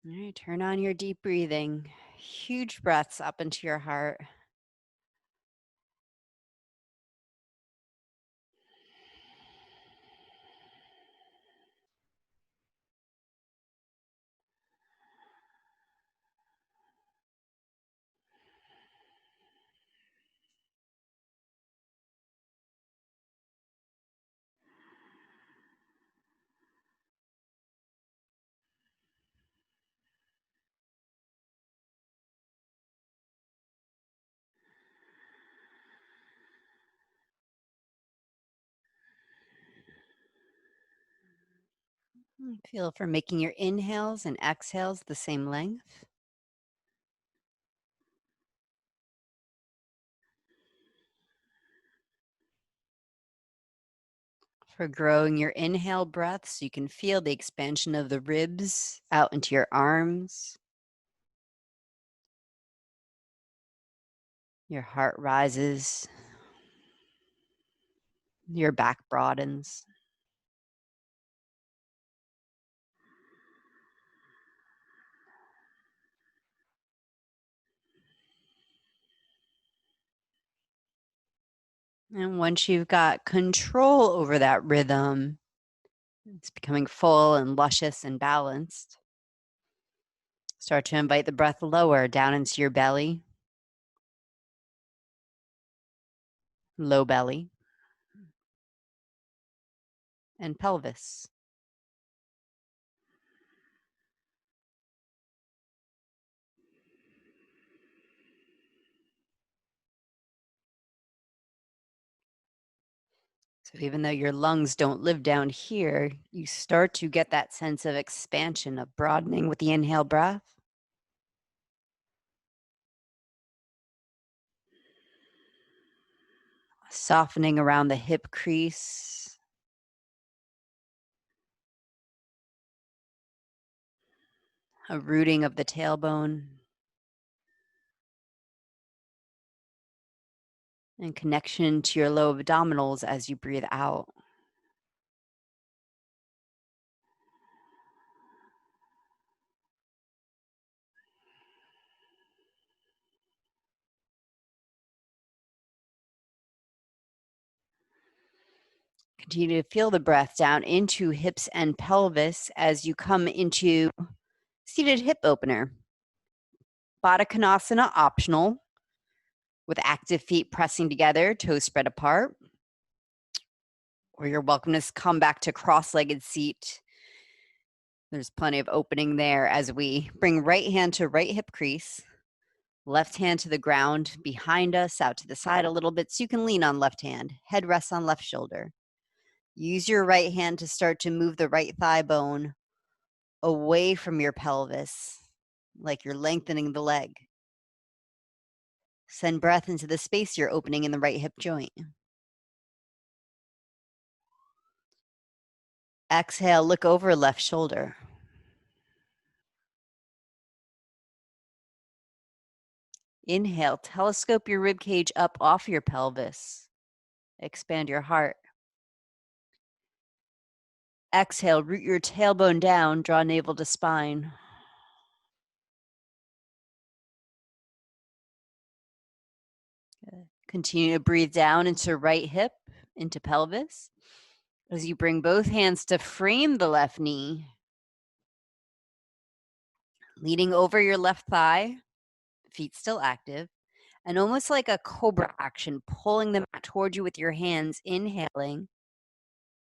All right, turn on your deep breathing. Huge breaths up into your heart. Feel for making your inhales and exhales the same length. For growing your inhale breath so you can feel the expansion of the ribs out into your arms. Your heart rises. Your back broadens. And once you've got control over that rhythm, it's becoming full and luscious and balanced. Start to invite the breath lower down into your belly, low belly, and pelvis. So even though your lungs don't live down here, you start to get that sense of expansion, of broadening with the inhale breath. Softening around the hip crease. A rooting of the tailbone. And connection to your low abdominals as you breathe out. Continue to feel the breath down into hips and pelvis as you come into seated hip opener. Baddha Konasana optional, with active feet pressing together, toes spread apart. Or you're welcome to come back to cross-legged seat. There's plenty of opening there as we bring right hand to right hip crease, left hand to the ground behind us, out to the side a little bit so you can lean on left hand. Head rests on left shoulder. Use your right hand to start to move the right thigh bone away from your pelvis, like you're lengthening the leg. Send breath into the space you're opening in the right hip joint. Exhale, look over left shoulder. Inhale, telescope your rib cage up off your pelvis. Expand your heart. Exhale, root your tailbone down, draw navel to spine. Continue to breathe down into right hip, into pelvis. As you bring both hands to frame the left knee, leaning over your left thigh, feet still active, and almost like a cobra action, pulling them toward you with your hands, inhaling.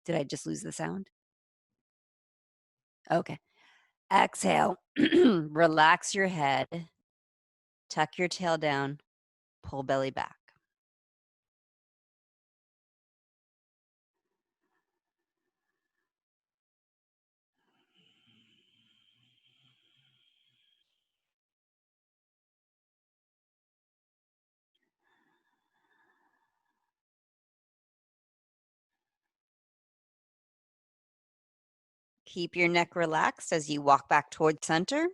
Did I just lose the sound? Okay. Exhale, relax your head, tuck your tail down, pull belly back. Keep your neck relaxed as you walk back towards center.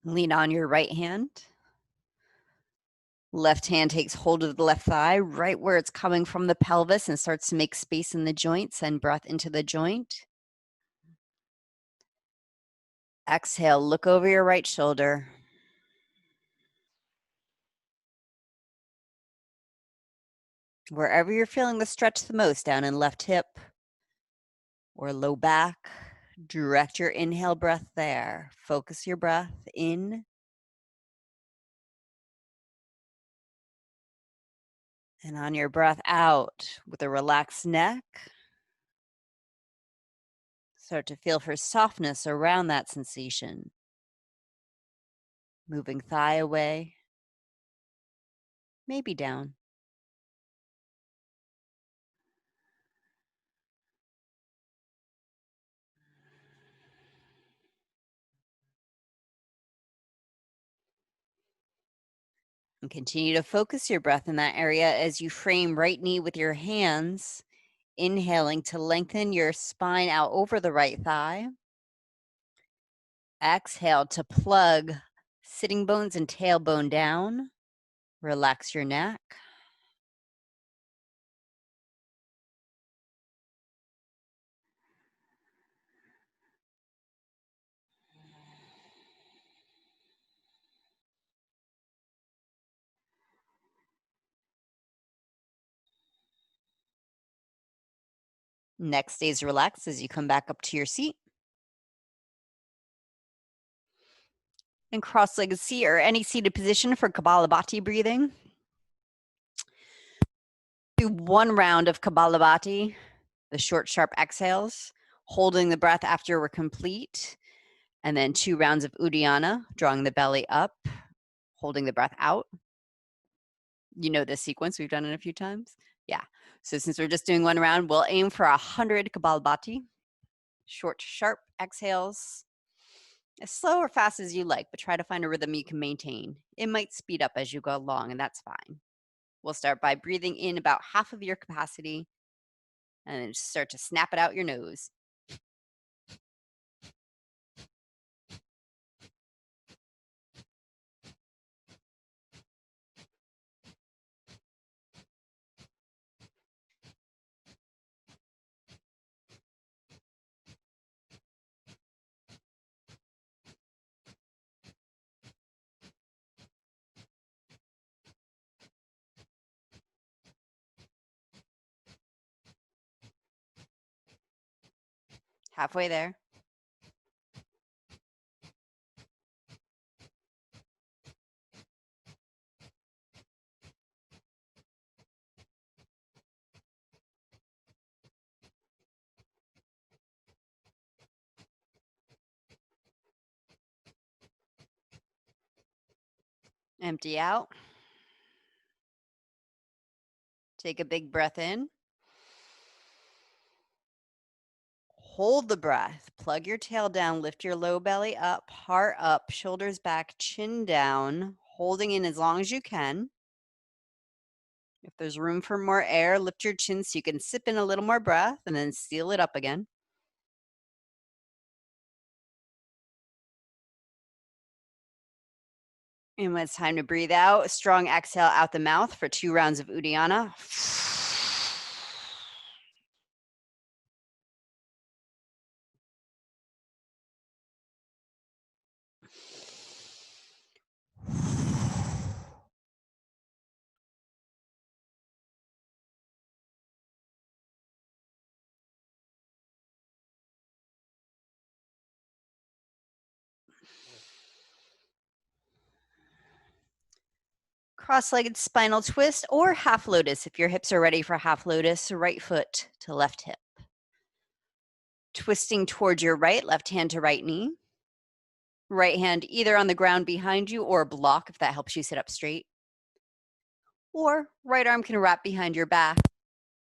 Lean on your right hand. Left hand takes hold of the left thigh, right where it's coming from the pelvis, and starts to make space in the joint. Send breath into the joint. Exhale, look over your right shoulder. Wherever you're feeling the stretch the most, down in left hip or low back, direct your inhale breath there. Focus your breath in and on your breath out with a relaxed neck. Start to feel for softness around that sensation. Moving thigh away, maybe down. And continue to focus your breath in that area as you frame right knee with your hands, inhaling to lengthen your spine out over the right thigh. Exhale to plug sitting bones and tailbone down. Relax your neck. Neck stays relaxed as you come back up to your seat. And cross-legged seat or any seated position for Kapalabhati breathing. Do one round of Kapalabhati, the short, sharp exhales, holding the breath after we're complete. And then 2 rounds of Uddiyana, drawing the belly up, holding the breath out. You know this sequence, we've done it a few times. Yeah. So since we're just doing one round, we'll aim for 100 Kapalabhati. Short, sharp exhales, as slow or fast as you like, but try to find a rhythm you can maintain. It might speed up as you go along, and that's fine. We'll start by breathing in about half of your capacity, and then just start to snap it out your nose. Halfway there. Empty out. Take a big breath in. Hold the breath. Plug your tail down. Lift your low belly up, heart up, shoulders back, chin down, holding in as long as you can. If there's room for more air, lift your chin so you can sip in a little more breath and then seal it up again. And when it's time to breathe out, a strong exhale out the mouth for 2 rounds of Uddiyana. Cross-legged spinal twist or half lotus if your hips are ready for half lotus, right foot to left hip. Twisting towards your right, left hand to right knee. Right hand either on the ground behind you or a block if that helps you sit up straight. Or right arm can wrap behind your back.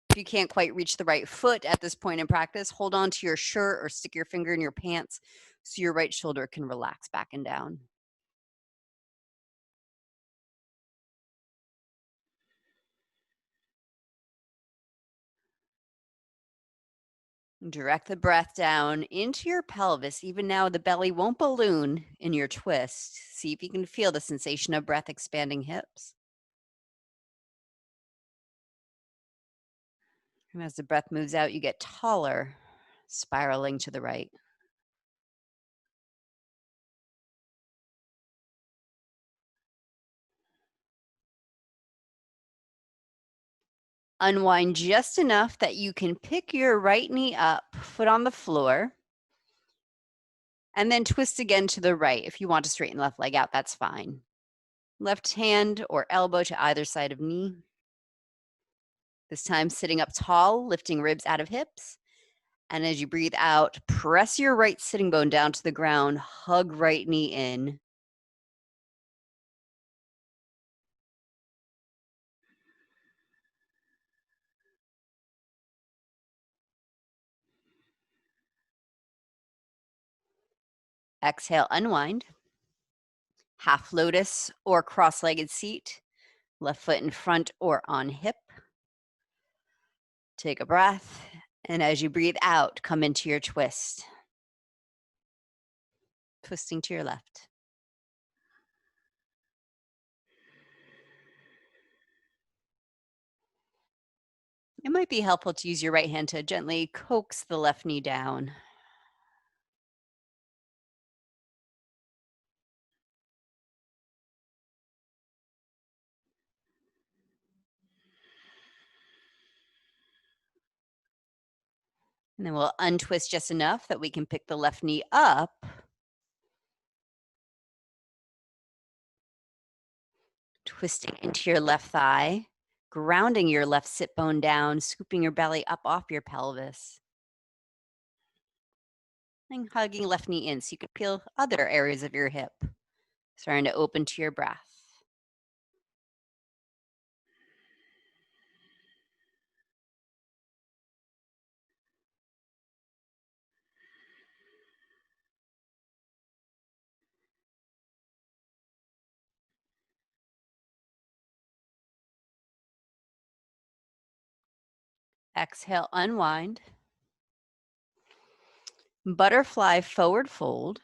If you can't quite reach the right foot at this point in practice, hold on to your shirt or stick your finger in your pants so your right shoulder can relax back and down. Direct the breath down into your pelvis. Even now, the belly won't balloon in your twist. See if you can feel the sensation of breath expanding hips. And as the breath moves out, you get taller, spiraling to the right. Unwind just enough that you can pick your right knee up, foot on the floor, and then twist again to the right. If you want to straighten left leg out, that's fine. Left hand or elbow to either side of knee. This time sitting up tall, lifting ribs out of hips. And as you breathe out, press your right sitting bone down to the ground, hug right knee in. Exhale, unwind. Half lotus or cross-legged seat. Left foot in front or on hip. Take a breath. And as you breathe out, come into your twist. Twisting to your left. It might be helpful to use your right hand to gently coax the left knee down. And then we'll untwist just enough that we can pick the left knee up. Twisting into your left thigh, grounding your left sit bone down, scooping your belly up off your pelvis. And hugging left knee in so you can feel other areas of your hip. Starting to open to your breath. Exhale, unwind. Butterfly forward fold.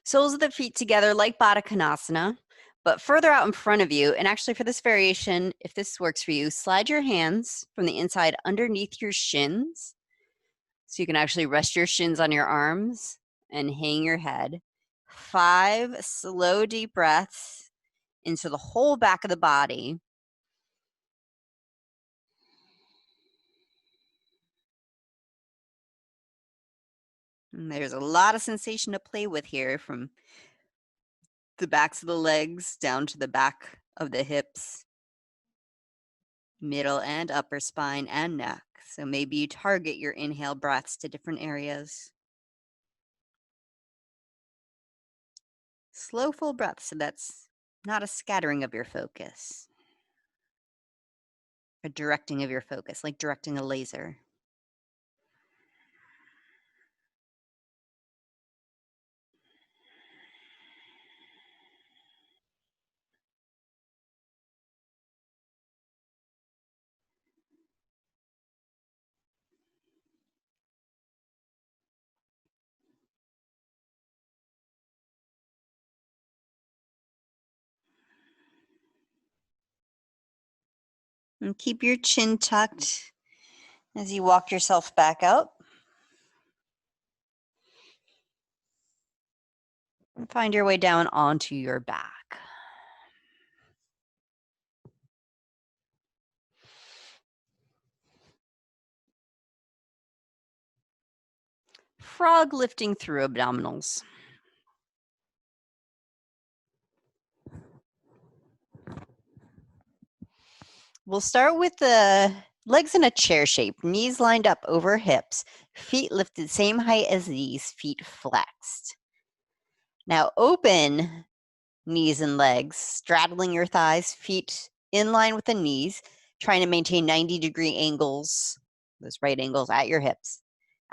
Soles of the feet together like Baddha Konasana, but further out in front of you. And actually for this variation, if this works for you, slide your hands from the inside underneath your shins. So you can actually rest your shins on your arms and hang your head. 5 slow, deep breaths into the whole back of the body. And there's a lot of sensation to play with here, from the backs of the legs down to the back of the hips, middle and upper spine and neck. So maybe you target your inhale breaths to different areas. Slow, full breaths, so that's not a scattering of your focus. A directing of your focus, like directing a laser. And keep your chin tucked as you walk yourself back out. And find your way down onto your back. Frog lifting through abdominals. We'll start with the legs in a chair shape, knees lined up over hips, feet lifted same height as these, feet flexed. Now open knees and legs, straddling your thighs, feet in line with the knees, trying to maintain 90-degree angles, those right angles at your hips,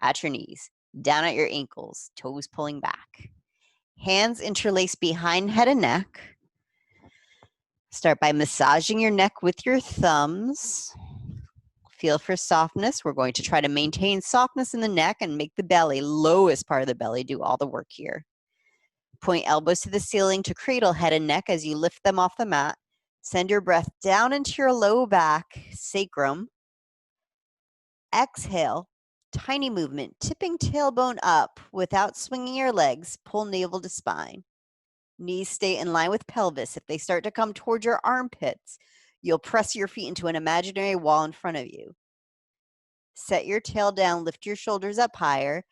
at your knees, down at your ankles, toes pulling back. Hands interlaced behind head and neck. Start by massaging your neck with your thumbs. Feel for softness. We're going to try to maintain softness in the neck and make the belly, lowest part of the belly, do all the work here. Point elbows to the ceiling to cradle head and neck as you lift them off the mat. Send your breath down into your low back, sacrum. Exhale, tiny movement, tipping tailbone up without swinging your legs. Pull navel to spine. Knees stay in line with pelvis. If they start to come towards your armpits, you'll press your feet into an imaginary wall in front of you. Set your tail down, lift your shoulders up higher.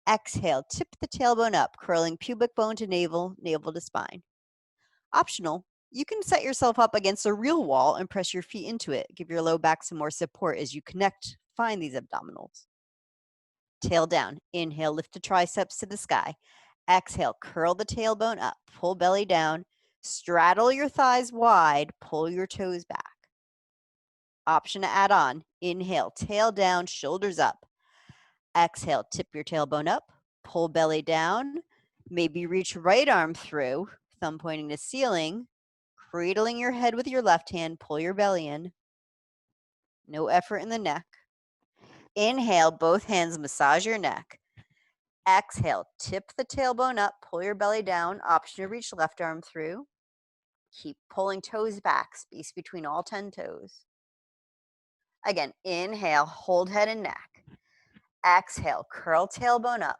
Exhale, tip the tailbone up, curling pubic bone to navel, navel to spine. Optional, you can set yourself up against a real wall and press your feet into it. Give your low back some more support as you connect, find these abdominals. Tail down. Inhale, lift the triceps to the sky. Exhale, curl the tailbone up, pull belly down, straddle your thighs wide, pull your toes back. Option to add on. Inhale, tail down, shoulders up. Exhale, tip your tailbone up, pull belly down, maybe reach right arm through, thumb pointing to ceiling, cradling your head with your left hand, pull your belly in. No effort in the neck. Inhale, both hands massage your neck. Exhale, tip the tailbone up, pull your belly down, option to reach left arm through. Keep pulling toes back, space between all 10 toes. Again, inhale, hold head and neck. Exhale, curl tailbone up,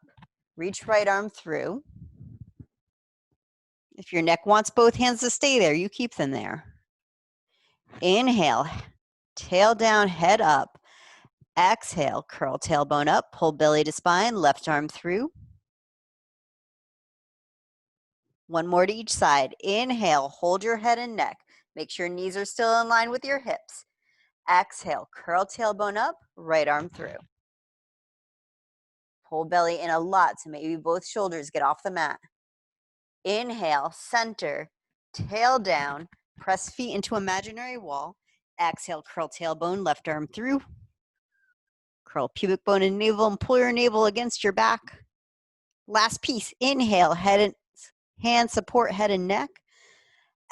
reach right arm through. If your neck wants both hands to stay there, you keep them there. Inhale, tail down, head up. Exhale, curl tailbone up, pull belly to spine, left arm through. One more to each side. Inhale, hold your head and neck. Make sure knees are still in line with your hips. Exhale, curl tailbone up, right arm through. Pull belly in a lot so maybe both shoulders get off the mat. Inhale, center, tail down, press feet into imaginary wall. Exhale, curl tailbone, left arm through. Curl pubic bone and navel and pull your navel against your back. Last piece, inhale, head and hand support head and neck.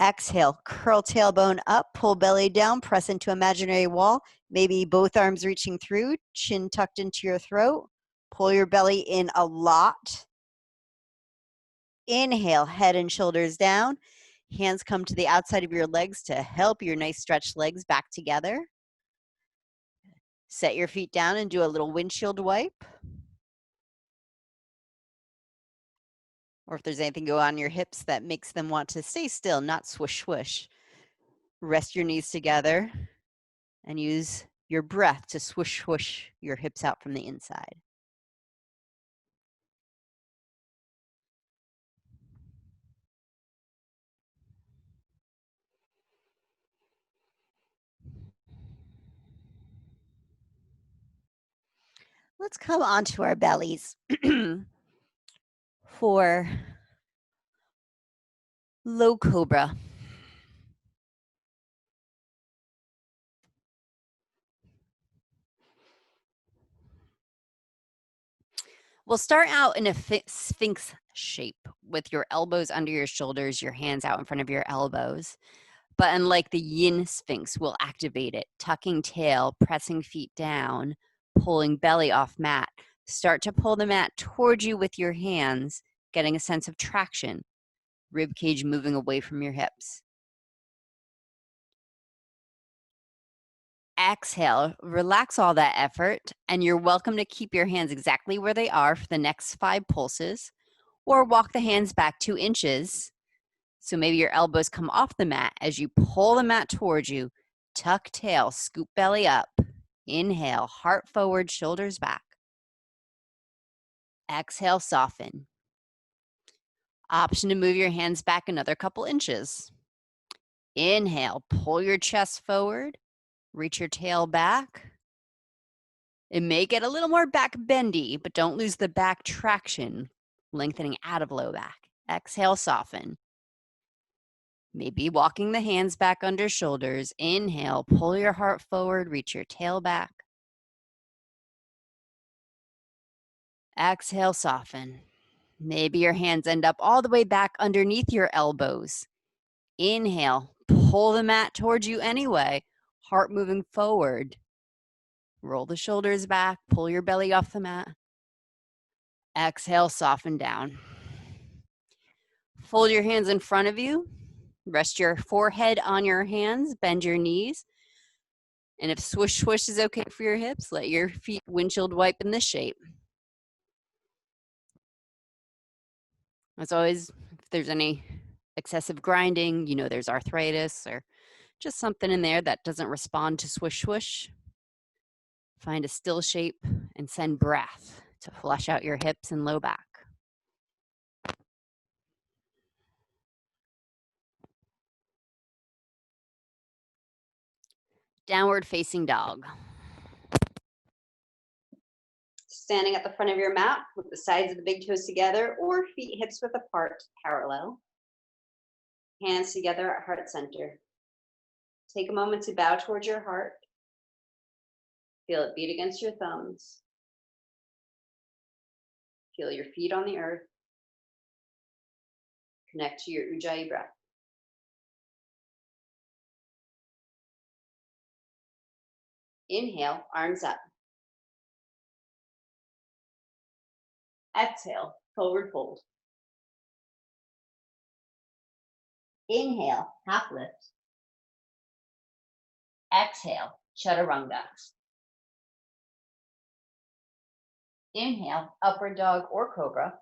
Exhale, curl tailbone up, pull belly down, press into imaginary wall. Maybe both arms reaching through, chin tucked into your throat. Pull your belly in a lot. Inhale, head and shoulders down. Hands come to the outside of your legs to help your nice stretched legs back together. Set your feet down and do a little windshield wipe. Or if there's anything going on in your hips that makes them want to stay still, not swoosh, swoosh. Rest your knees together and use your breath to swoosh, swoosh your hips out from the inside. Let's come onto our bellies for low cobra. We'll start out in a sphinx shape with your elbows under your shoulders, your hands out in front of your elbows. But unlike the yin sphinx, we'll activate it, tucking tail, pressing feet down, pulling belly off mat. Start to pull the mat towards you with your hands, getting a sense of traction. Rib cage moving away from your hips. Exhale, relax all that effort, and you're welcome to keep your hands exactly where they are for the next 5 pulses, or walk the hands back 2 inches. So maybe your elbows come off the mat as you pull the mat towards you. Tuck tail, scoop belly up. Inhale, heart forward, shoulders back. Exhale, soften. Option to move your hands back another couple inches. Inhale, pull your chest forward. Reach your tail back. It may get a little more back bendy, but don't lose the back traction, lengthening out of low back. Exhale, soften. Maybe walking the hands back under shoulders. Inhale, pull your heart forward, reach your tail back. Exhale, soften. Maybe your hands end up all the way back underneath your elbows. Inhale, pull the mat towards you anyway. Heart moving forward. Roll the shoulders back, pull your belly off the mat. Exhale, soften down. Fold your hands in front of you. Rest your forehead on your hands, bend your knees. And if swoosh swoosh is okay for your hips, let your feet windshield wipe in this shape. As always, if there's any excessive grinding, you know there's arthritis or just something in there that doesn't respond to swoosh swoosh, find a still shape and send breath to flush out your hips and low back. Downward facing dog. Standing at the front of your mat with the sides of the big toes together or feet hips width apart, parallel. Hands together at heart center. Take a moment to bow towards your heart. Feel it beat against your thumbs. Feel your feet on the earth. Connect to your Ujjayi breath. Inhale, arms up. Exhale, forward fold. Inhale, half lift. Exhale, chaturanga. Inhale, upward dog or cobra.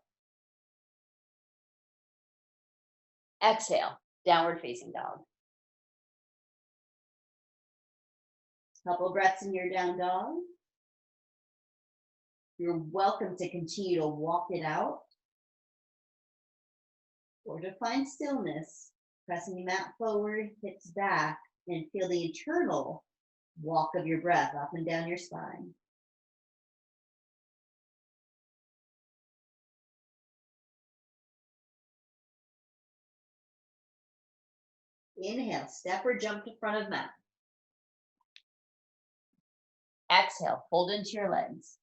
Exhale, downward facing dog. Couple breaths in your down dog. You're welcome to continue to walk it out or to find stillness, pressing the mat forward, hips back, and feel the internal walk of your breath up and down your spine. Inhale, step or jump to front of mat. Exhale, fold into your legs.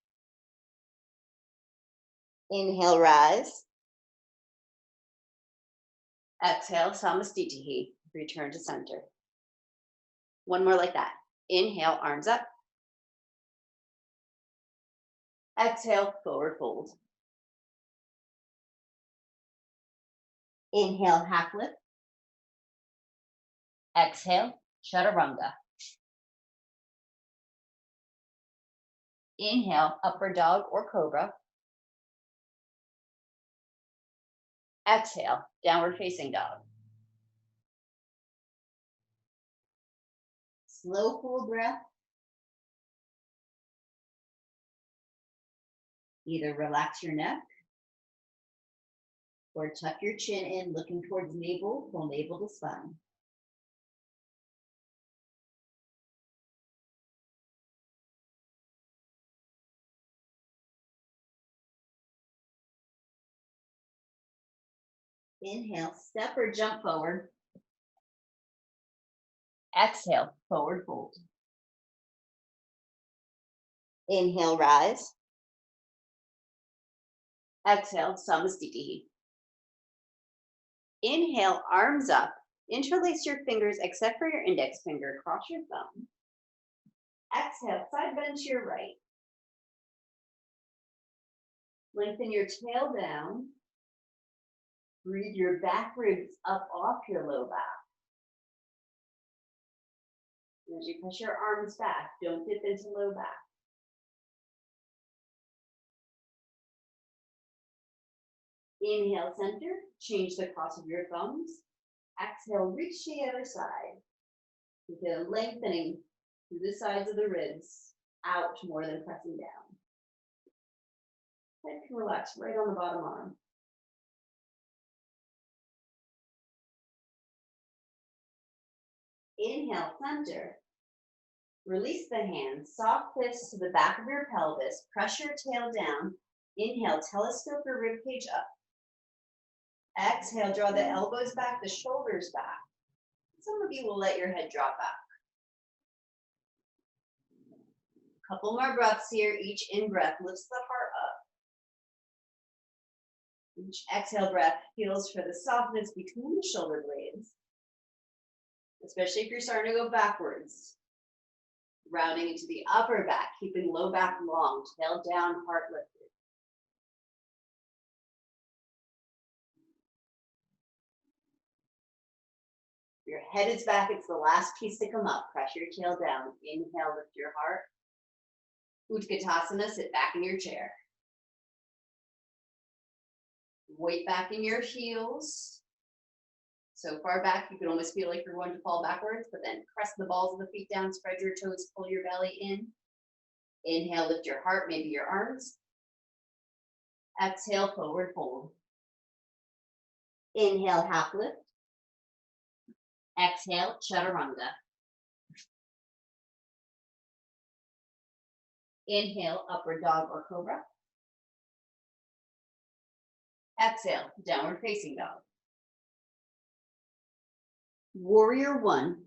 Inhale, rise. Exhale, Samastitihi, return to center. One more like that. Inhale, arms up. Exhale, forward fold. Inhale, half lift. Exhale, chaturanga. Inhale, upward dog or cobra. Exhale, downward facing dog. Slow, full breath. Either relax your neck or tuck your chin in, looking towards navel, pull navel to spine. Inhale, step or jump forward. Exhale, forward fold. Inhale, rise. Exhale, Samastitihi. Inhale, arms up. Interlace your fingers except for your index finger. Cross your thumb. Exhale, side bend to your right. Lengthen your tail down. Breathe your back ribs up off your low back. And as you push your arms back, don't dip into low back. Inhale, center. Change the cross of your thumbs. Exhale, reach to the other side. You feel lengthening through the sides of the ribs, out more than pressing down. Head can relax right on the bottom arm. Inhale, center. Release the hands, soft fists to the back of your pelvis. Press your tail down. Inhale, telescope your ribcage up. Exhale, draw the elbows back, the shoulders back. Some of you will let your head drop back. Couple more breaths here. Each in-breath lifts the heart up. Each exhale breath feels for the softness between the shoulder blades, especially if you're starting to go backwards. Rounding into the upper back, keeping low back long, tail down, heart lifted. Head is back. It's the last piece to come up. Press your tail down. Inhale, lift your heart. Utkatasana, sit back in your chair. Weight back in your heels. So far back, you can almost feel like you're going to fall backwards, but then press the balls of the feet down, spread your toes, pull your belly in. Inhale, lift your heart, maybe your arms. Exhale, forward fold. Inhale, half lift. Exhale, chaturanga. Inhale, upward dog or cobra. Exhale, downward facing dog. Warrior one.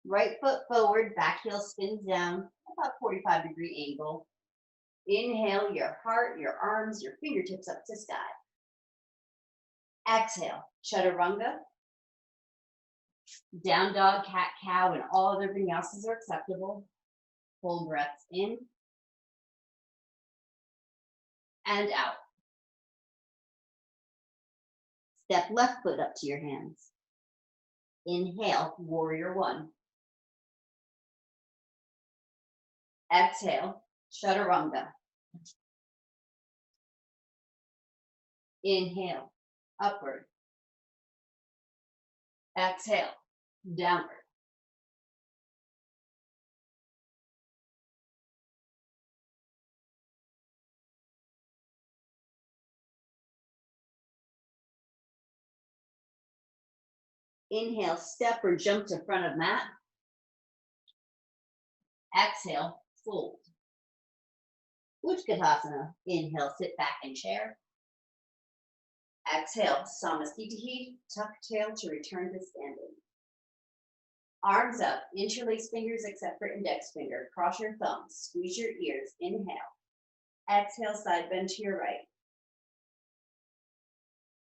Right foot forward, back heel spins down, about 45-degree angle. Inhale, your heart, your arms, your fingertips up to sky. Exhale, chaturanga. Down dog, cat, cow, and all other vinyasas are acceptable. Full breaths in and out. Step left foot up to your hands. Inhale, warrior one. Exhale, chaturanga. Inhale, upward. Exhale, downward. Inhale, step or jump to front of mat. Exhale, fold. Utkatasana. Inhale, sit back in chair. Exhale, samasthiti, tuck tail to return to standing. Arms up, interlace fingers except for index finger. Cross your thumbs, squeeze your ears. Inhale. Exhale, side bend to your right.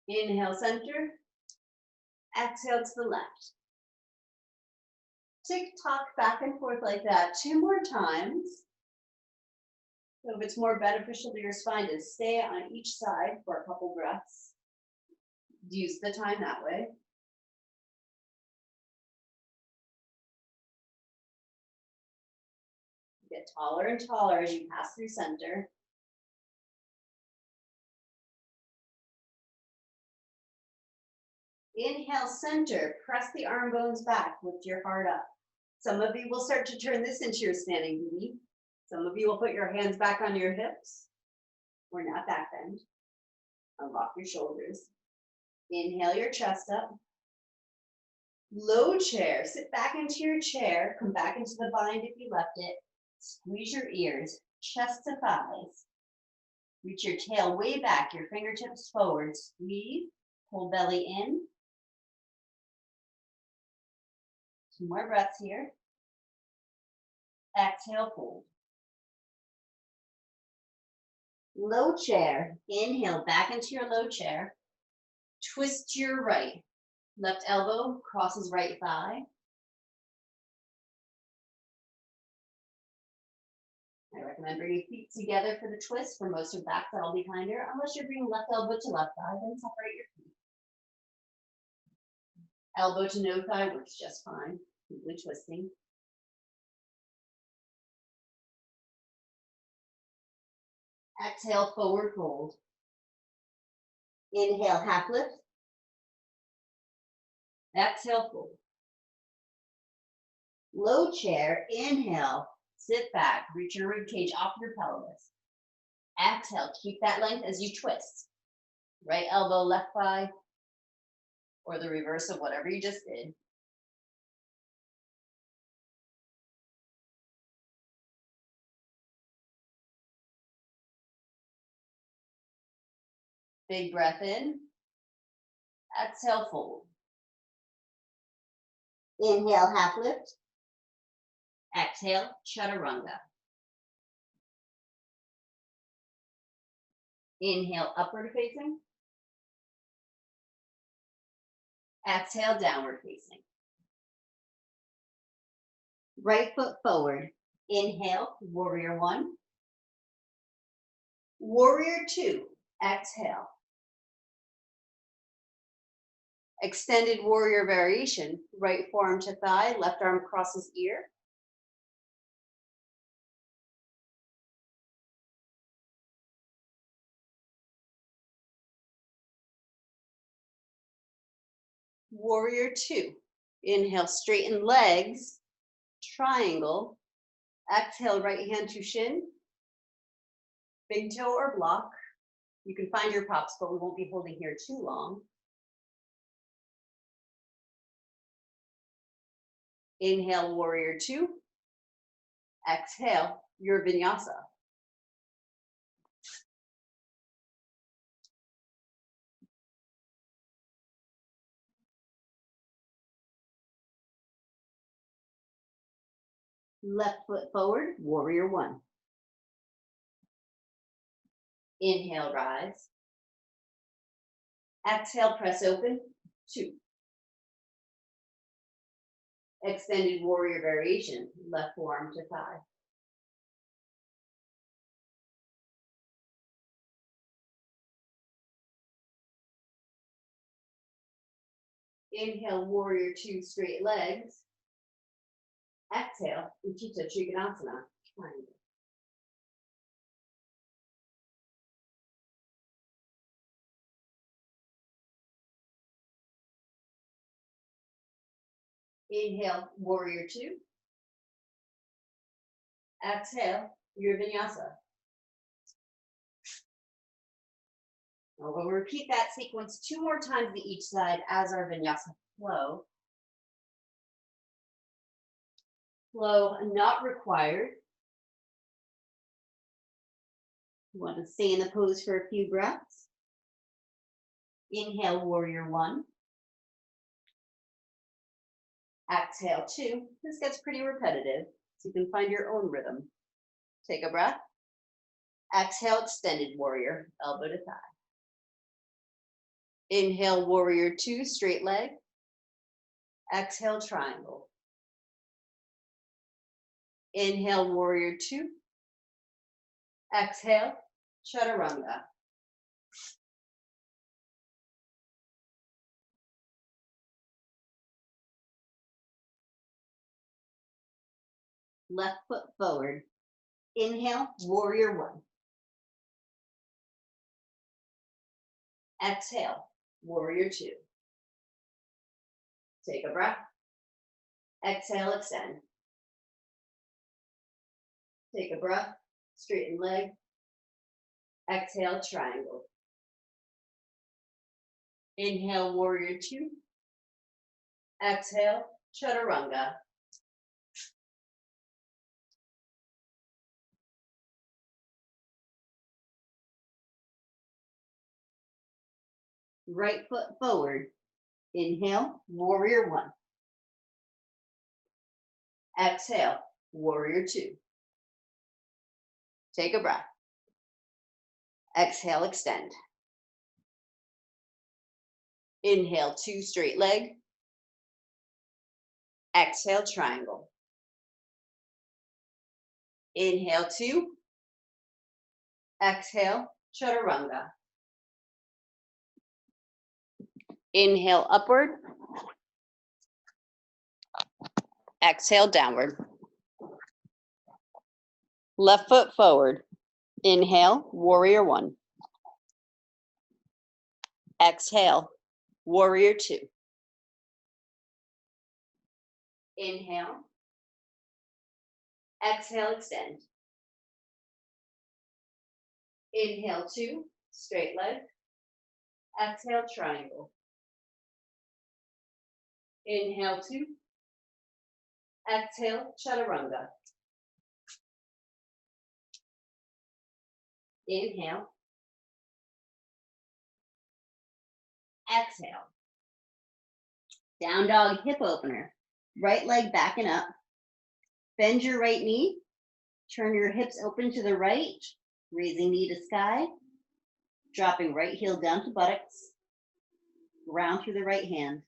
Inhale, center. Exhale to the left. Tick-tock back and forth like that 2 more times. So if it's more beneficial to your spine to stay on each side for a couple breaths, use the time that way. Get taller and taller as you pass through center. Inhale, center, press the arm bones back, lift your heart up. Some of you will start to turn this into your standing booty. Some of you will put your hands back on your hips, or not back bend. Unlock your shoulders. Inhale your chest up. Low chair, sit back into your chair, come back into the bind if you left it. Squeeze your ears, chest to thighs. Reach your tail way back, your fingertips forward. Squeeze, pull belly in. 2 more breaths here. Exhale, fold. Low chair. Inhale back into your low chair. Twist to your right. Left elbow crosses right thigh. I recommend bringing feet together for the twist. For most of back, that'll be kinder. Unless you're bringing left elbow to left thigh, then separate your feet. Elbow to no thigh works just fine. Simply twisting. Exhale, forward fold. Inhale, half lift. Exhale, fold. Low chair, inhale, sit back, reach your rib cage off your pelvis. Exhale, keep that length as you twist. Right elbow, left thigh, or the reverse of whatever you just did. Big breath in. Exhale, fold. Inhale, half lift. Exhale, chaturanga. Inhale, upward facing. Exhale, downward facing. Right foot forward. Inhale, warrior one. Warrior two. Exhale. Extended warrior variation, right forearm to thigh, left arm crosses ear. Warrior two. Inhale, straighten legs, triangle. Exhale, right hand to shin, big toe or block. You can find your props, but we won't be holding here too long. Inhale, warrior two. Exhale, your vinyasa. Left foot forward, warrior one. Inhale, rise. Exhale, press open, two. Extended warrior variation, left forearm to thigh. Inhale, warrior two, straight legs. Exhale, Utthita Trikonasana, triangle. Inhale, warrior two. Exhale, your vinyasa. Now we'll repeat that sequence 2 more times to each side as our vinyasa flow. Flow not required. You want to stay in the pose for a few breaths. Inhale, warrior one. Exhale, two. This gets pretty repetitive, so you can find your own rhythm. Take a breath. Exhale, extended warrior, elbow to thigh. Inhale, warrior two, straight leg. Exhale, triangle. Inhale, warrior two. Exhale, chaturanga. Left foot forward. Inhale, warrior one. Exhale, warrior two. Take a breath. Exhale, extend. Take a breath, straighten leg. Exhale, triangle. Inhale, warrior two. Exhale, chaturanga. Right foot forward. Inhale, warrior one. Exhale, warrior two. Take a breath. Exhale, extend. Inhale, two, straight leg. Exhale, triangle. Inhale, two. Exhale, chaturanga. Inhale, upward. Exhale, downward. Left foot forward. Inhale, warrior one. Exhale, warrior two. Inhale. Exhale, extend. Inhale, two, straight leg. Exhale, triangle. Inhale, two. Exhale, chaturanga. Inhale. Exhale. Down dog hip opener. Right leg backing up. Bend your right knee. Turn your hips open to the right. Raising knee to sky. Dropping right heel down to buttocks. Round through the right hand.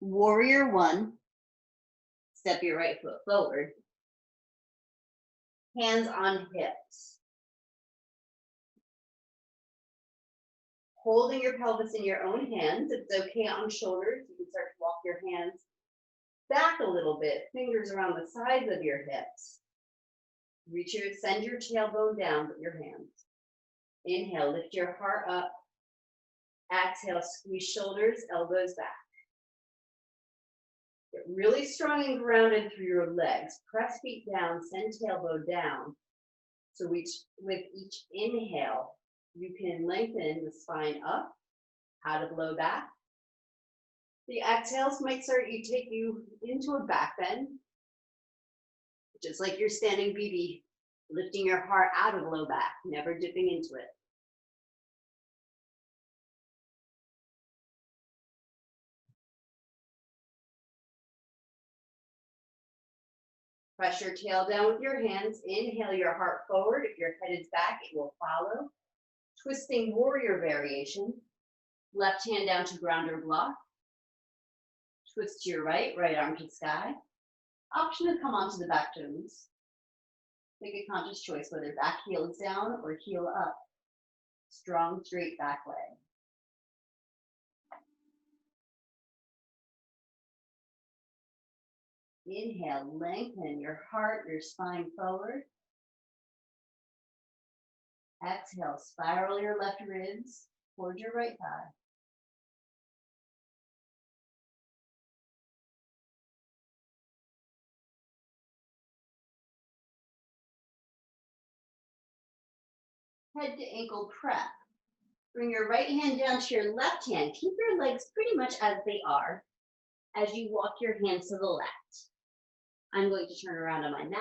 Warrior one. Step your right foot forward. Hands on hips. Holding your pelvis in your own hands. If it's okay on shoulders, you can start to walk your hands back a little bit, fingers around the sides of your hips. Send your tailbone down with your hands. Inhale, lift your heart up. Exhale, squeeze shoulders, elbows back. Get really strong and grounded through your legs. Press feet down, send tailbone down. So with each inhale, you can lengthen the spine up, out of low back. The exhales might take you into a back bend, just like you're standing BB, lifting your heart out of low back, never dipping into it. Press your tail down with your hands. Inhale your heart forward. If your head is back, it will follow. Twisting warrior variation. Left hand down to ground or block. Twist to your right, right arm to sky. Option to come onto the back toes. Make a conscious choice whether back heel is down or heel up. Strong, straight back leg. Inhale, lengthen your heart, your spine forward. Exhale, spiral your left ribs towards your right thigh. Head to ankle prep. Bring your right hand down to your left hand. Keep your legs pretty much as they are as you walk your hands to the left. I'm going to turn around on my mat.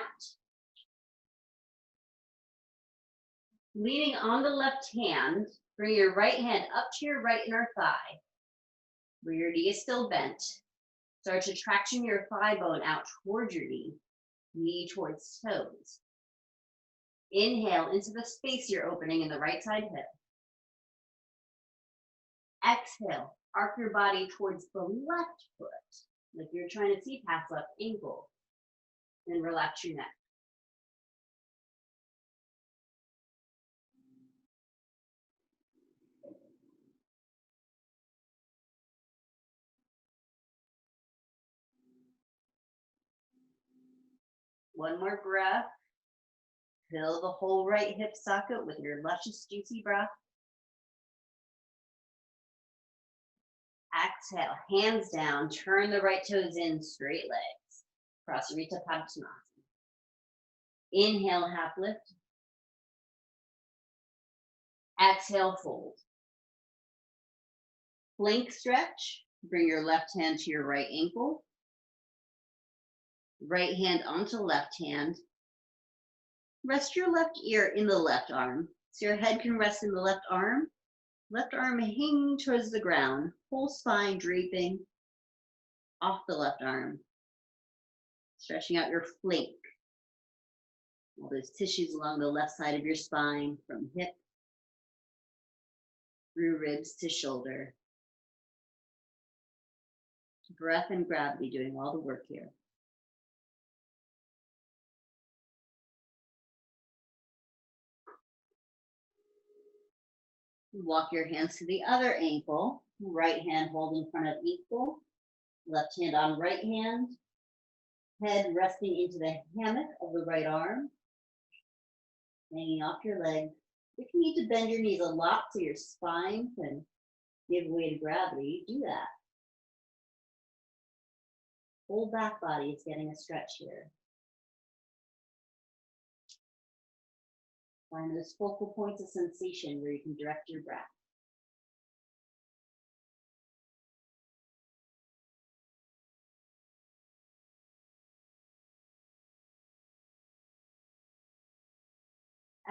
Leaning on the left hand, bring your right hand up to your right inner thigh, where your knee is still bent. Start to traction your thigh bone out towards your knee towards toes. Inhale into the space you're opening in the right side hip. Exhale, arc your body towards the left foot, like you're trying to see past left ankle, and relax your neck. One more breath. Fill the whole right hip socket with your luscious, juicy breath. Exhale, hands down, turn the right toes in, straight legs. Prasarita Padmasana. Inhale, half lift. Exhale, fold. Plank stretch. Bring your left hand to your right ankle. Right hand onto left hand. Rest your left ear in the left arm. So your head can rest in the left arm hanging towards the ground, whole spine draping off the left arm. Stretching out your flank. All those tissues along the left side of your spine, from hip through ribs to shoulder. Breath and gravity doing all the work here. Walk your hands to the other ankle. Right hand hold in front of ankle. Left hand on right hand. Head resting into the hammock of the right arm. Hanging off your leg. If you need to bend your knees a lot so your spine can give way to gravity, do that. Whole back body is getting a stretch here. Find those focal points of sensation where you can direct your breath.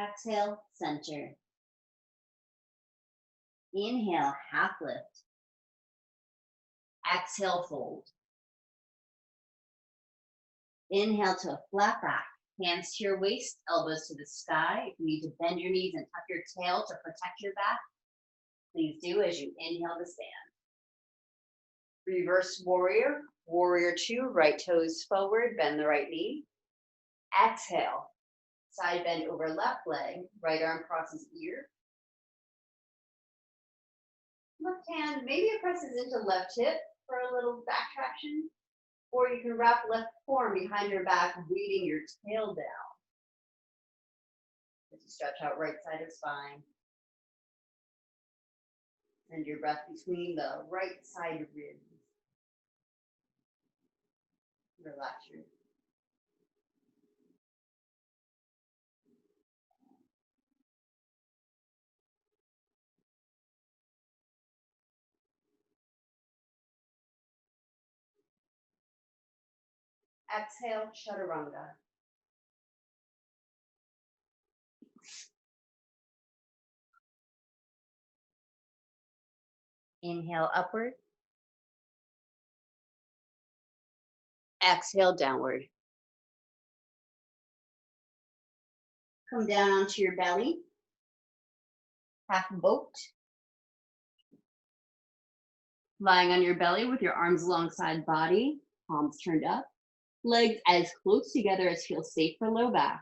Exhale, center. Inhale, half lift. Exhale, fold. Inhale to a flat back. Hands to your waist, elbows to the sky. If you need to bend your knees and tuck your tail to protect your back, please do as you inhale to stand. Reverse warrior. Warrior 2, right toes forward, bend the right knee. Exhale. Side bend over left leg, right arm crosses ear. hand, maybe it presses into left hip for a little back traction, or you can wrap left forearm behind your back, weighting your tail down. As you stretch out right side of spine. Send your breath between the right side ribs. Relax your exhale, chaturanga. Inhale upward. Exhale downward. Come down onto your belly. Half boat. Lying on your belly with your arms alongside body, palms turned up. Legs as close together as feels safe for low back.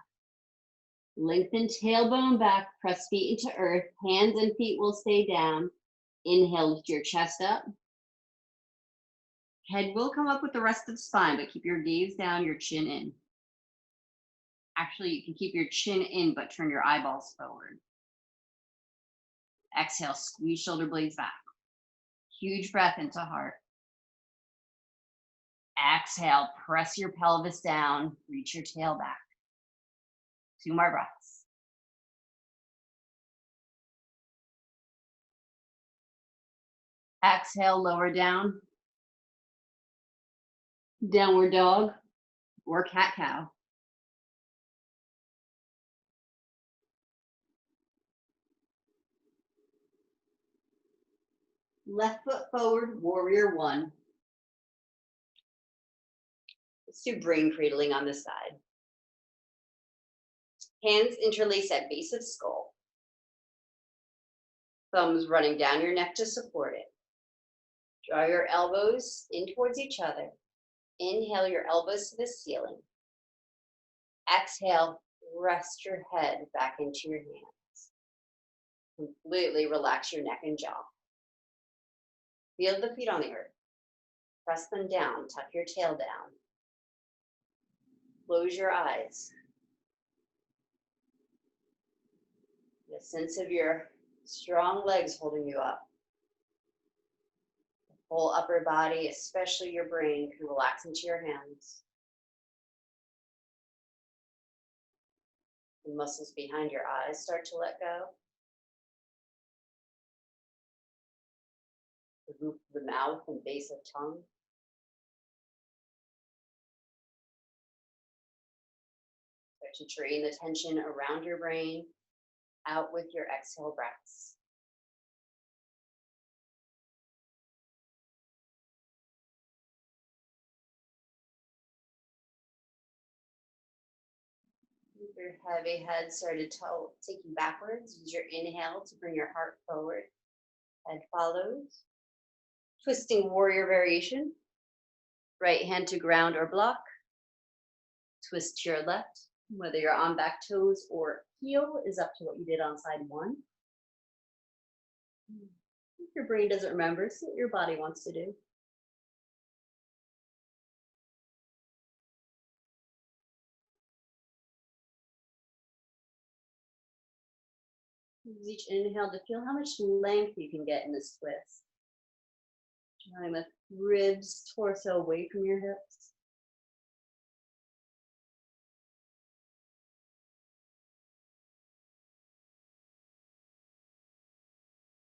Lengthen tailbone back, press feet into earth. Hands and feet will stay down. Inhale, lift your chest up. Head will come up with the rest of the spine, but keep your gaze down, your chin in. Actually, you can keep your chin in, but turn your eyeballs forward. Exhale, squeeze shoulder blades back. Huge breath into heart. Exhale, press your pelvis down, reach your tail back. 2 more breaths. Exhale, lower down. Downward dog or cat-cow. Left foot forward, warrior 1. Let's do brain cradling on this side. Hands interlace at base of skull. Thumbs running down your neck to support it. Draw your elbows in towards each other. Inhale your elbows to the ceiling. Exhale, rest your head back into your hands. Completely relax your neck and jaw. Feel the feet on the earth. Press them down, tuck your tail down. Close your eyes. The sense of your strong legs holding you up. The whole upper body, especially your brain, can relax into your hands. The muscles behind your eyes start to let go. The roof of the mouth and base of tongue. Start to drain the tension around your brain, out with your exhale breaths. With your heavy head started taking backwards, use your inhale to bring your heart forward. Head follows. Twisting warrior variation. Right hand to ground or block. Twist to your left. Whether you're on back toes or heel is up to what you did on side 1. If your brain doesn't remember, see what your body wants to do. Use each inhale to feel how much length you can get in this twist. Drawing the ribs, torso away from your hips.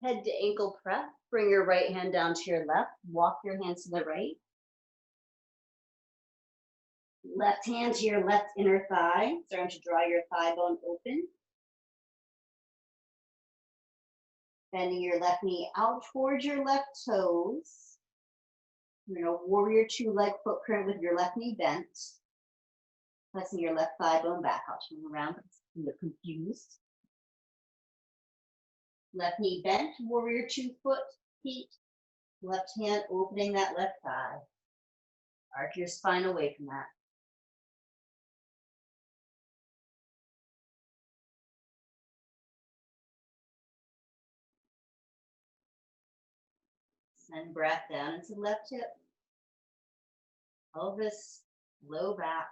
Head to ankle press. Bring your right hand down to your left. Walk your hands to the right. Left hand to your left inner thigh. Starting to draw your thigh bone open. Bending your left knee out towards your left toes. You're in a warrior 2 leg footprint with your left knee bent. Pressing your left thigh bone back. I'll turn around because you're confused. Left knee bent, warrior 2 foot, feet. Left hand opening that left thigh. Arch your spine away from that. Send breath down into the left hip, pelvis, low back.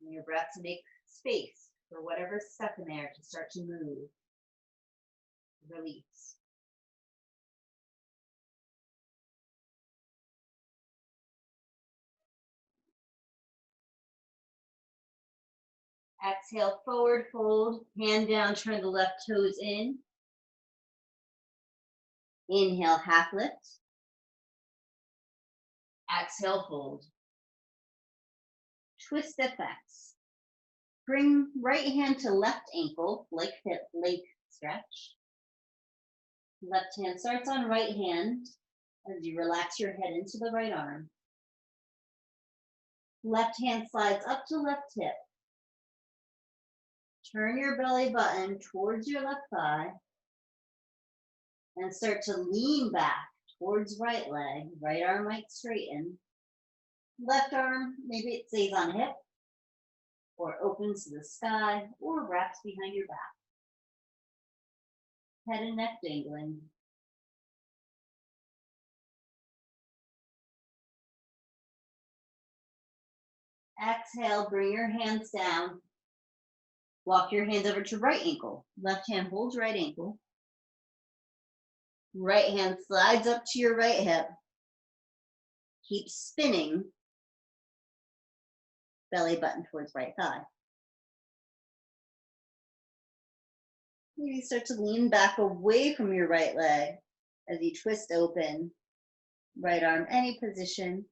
And your breath to make space for whatever's stuck in there to start to move. Release. Exhale, forward fold, hand down, turn the left toes in. Inhale, half lift. Exhale, fold. Twist effects. Bring right hand to left ankle, like hip, leg stretch. Left hand starts on right hand as you relax your head into the right arm. Left hand slides up to left hip. Turn your belly button towards your left thigh and start to lean back towards right leg. Right arm might straighten. Left arm, maybe it stays on hip or opens to the sky or wraps behind your back. Head and neck dangling. Exhale, bring your hands down. Walk your hands over to right ankle. Left hand holds right ankle. Right hand slides up to your right hip. Keep spinning. Belly button towards right thigh. Maybe start to lean back away from your right leg as you twist open. Right arm, any position.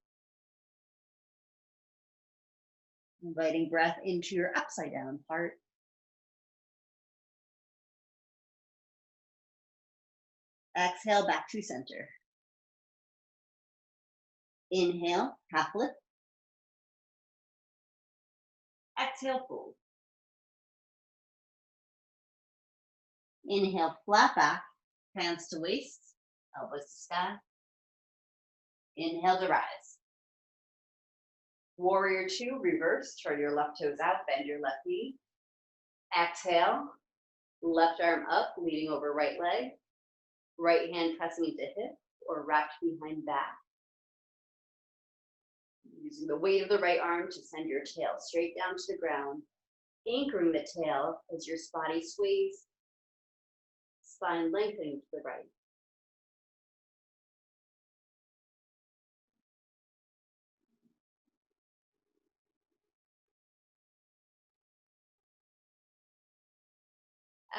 Inviting breath into your upside down part. Exhale, back to center. Inhale, half lift. Exhale, fold. Inhale, flat back, hands to waist, elbows to sky. Inhale to rise. Warrior two, reverse, turn your left toes out, bend your left knee. Exhale, left arm up, leaning over right leg. Right hand pressing into hip or wrapped behind back. Using the weight of the right arm to send your tail straight down to the ground, anchoring the tail as your body sways, spine lengthening to the right.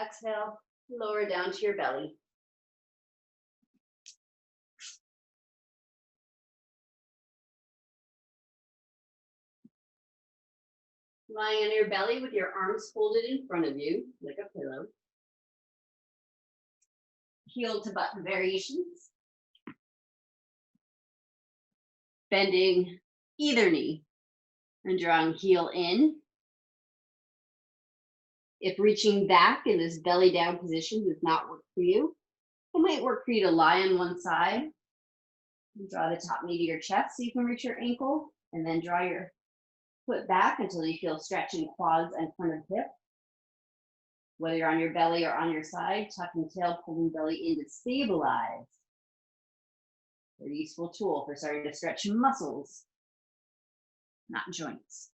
Exhale, lower down to your belly. Lying on your belly with your arms folded in front of you, like a pillow. Heel to button variations. Bending either knee and drawing heel in. If reaching back in this belly down position does not work for you, it might work for you to lie on one side. Draw the top knee to your chest so you can reach your ankle, and then draw your foot back until you feel stretching quads and front of hip. Whether you're on your belly or on your side, tucking tail, pulling belly in to stabilize. A useful tool for starting to stretch muscles, not joints.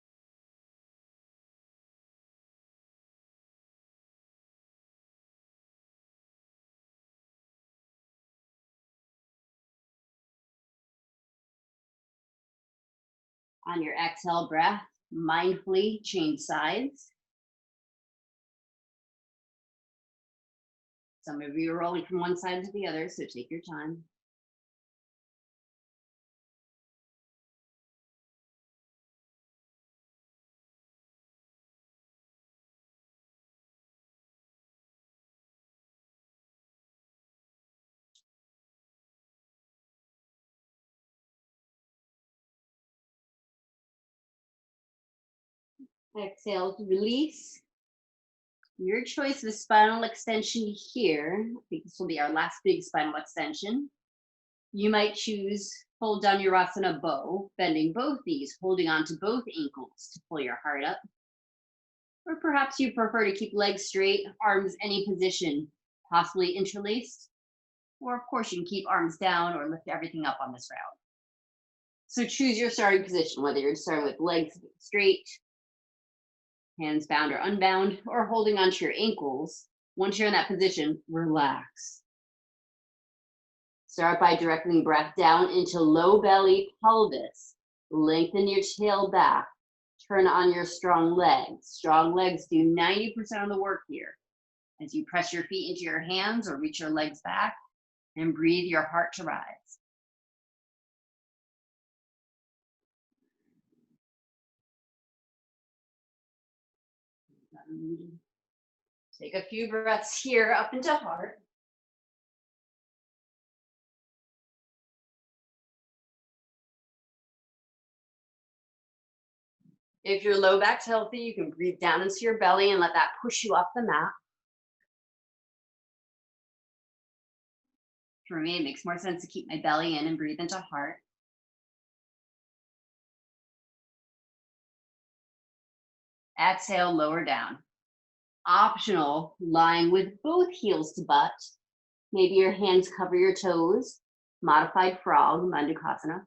On your exhale breath, mindfully change sides. Some of you are rolling from one side to the other, so take your time. Exhale to release. Your choice of spinal extension here. I think this will be our last big spinal extension. You might choose full Dhanurasana bow, bending both knees, holding on to both ankles to pull your heart up. Or perhaps you prefer to keep legs straight, arms any position, possibly interlaced. Or of course you can keep arms down or lift everything up on this route. So choose your starting position, whether you're starting with legs straight, hands bound or unbound, or holding onto your ankles. Once you're in that position, relax. Start by directing breath down into low belly pelvis. Lengthen your tail back. Turn on your strong legs. Strong legs do 90% of the work here. As you press your feet into your hands or reach your legs back, and breathe your heart to rise. Take a few breaths here up into heart. If your low back's healthy, you can breathe down into your belly and let that push you off the mat. For me, it makes more sense to keep my belly in and breathe into heart. Exhale, lower down. Optional, lying with both heels to butt. Maybe your hands cover your toes. Modified frog, Mandukasana.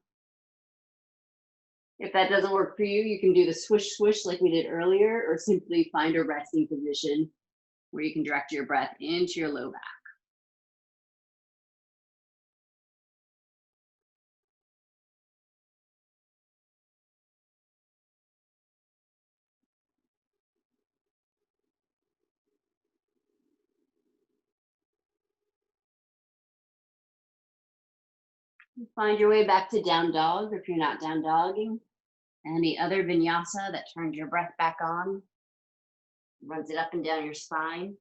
If that doesn't work for you, you can do the swish swish like we did earlier, or simply find a resting position where you can direct your breath into your low back. Find your way back to down dog if you're not down dogging. Any other vinyasa that turns your breath back on, runs it up and down your spine.